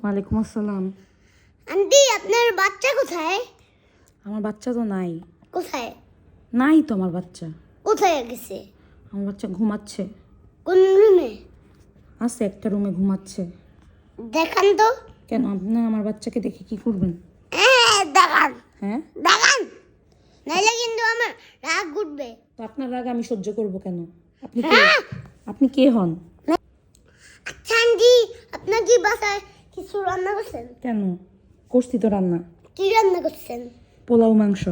ওয়ালাইকুম আসসালাম। আন্টি আপনার বাচ্চা কোথায়? আমার বাচ্চা তো নাই। কোথায়? নাই তো আমার বাচ্চা। কোথায় গেছে? আমার বাচ্চা ঘুমাচ্ছে। কোন রুমে? আছে একটা রুমে ঘুমাচ্ছে। দেখান তো। কেন আপনি আমার বাচ্চাকে দেখে কি করবেন? দেখান হ্যাঁ, দেখান, নাইলে কিন্তু আমার রাগ উঠবে। তো আপনার রাগ আমি সহ্য করব কেন? আপনি কে? আপনি কে হন? আচ্ছা আন্টি, আপনার কি বাসায় কিছু রান্না করছেন? কেন? করছি তো রান্না। কি রান্না করছেন? পোলাও মাংস।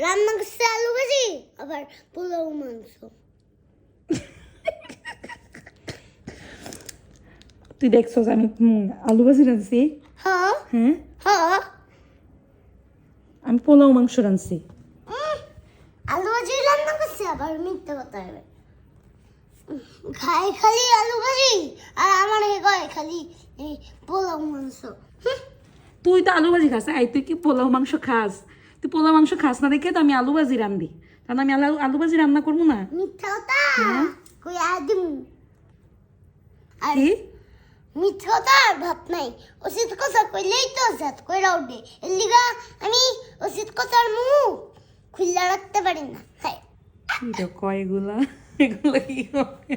রান্না করছে আলু ভাজি, আবার পোলাও মাংস। তুই দেখছস আমি আলু ভাজি রাঁধছি? হ্যাঁ হ্যাঁ, হ্যাঁ। আমি পোলাও মাংস রাঁধছি। আলু ভাজি রান্না করছে, আবার মিথ্যা কথা হবে। খায় খালি আলু ভাজি, আর আমার কয় খালি এই পোলাও মাংস। তুই তো আলু ভাজি খাস। আই তুই কি পোলাও মাংস খাস? তুই পোলাও মাংস খাস না দেখে তো আমি আলু ভাজি রান্ধি। কারণ আমি আলু ভাজি রান্না করবো না। মিথ্যা কথা কই আদিম। আর কি? মিথ্যা কথা আর ভাত নাই। উচিত কথা কইলেই তো জাত কইরা উঠবে। এর লিগা আমি উচিত কথার মুখ খুললা রাখতে পারি না। হ্যাঁ, এটা কয় এগুলা এগুলা কি হবে?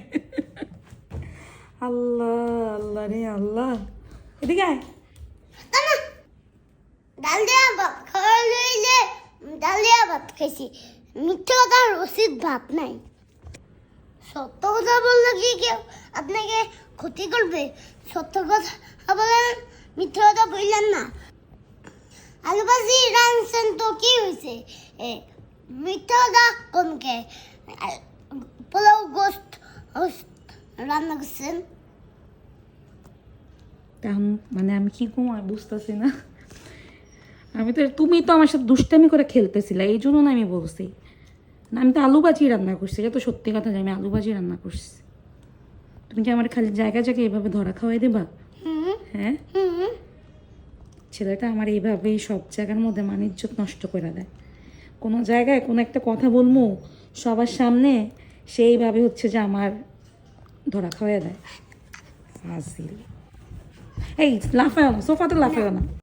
আল্লাহ আল্লাহ রে আল্লাহ, এদিকে আয়। না, ডাল দেয়া ভাত খাওয়া লইলে ডাল দেয়া ভাত খাইছি। মিথ্যা কথার উচিত ভাত নাই। সত্য কথা বললে কি কেউ আপনাকে ক্ষতি করবে? সত্য কথা বলেন, মিথ্যা কথা বললেন না। আলু ভাজি রাঁধছেন তো কি হয়েছে? মিথ্যা কথা কমকে পোলাও গোস্ত রান্না করছেন। এখন মানে আমি কি ঘুমাই বুঝতেছি না। তুমি তো আমার সাথে দুষ্টামি করে খেলতেছিলা, এই জন্য না আমি বলছি। না, আমি তো আলু ভাজি রান্না করছি। এটা তো সত্যি কথা যে আমি আলু ভাজি রান্না করছি। তুমি কি আমার খালি জায়গায় জায়গায় এভাবে ধরা খাওয়াই দেবা? হ্যাঁ, ছেলেটা আমার এইভাবেই সব জায়গার মধ্যে মান ইজ্জত নষ্ট করে দেয়। কোনো জায়গায় কোনো একটা কথা বলবো সবার সামনে, সেইভাবে হচ্ছে যে আমার ধরা খাওয়াই দেয়। ফাজিল। এই লাফায় না, সোফাতে লাফায় না।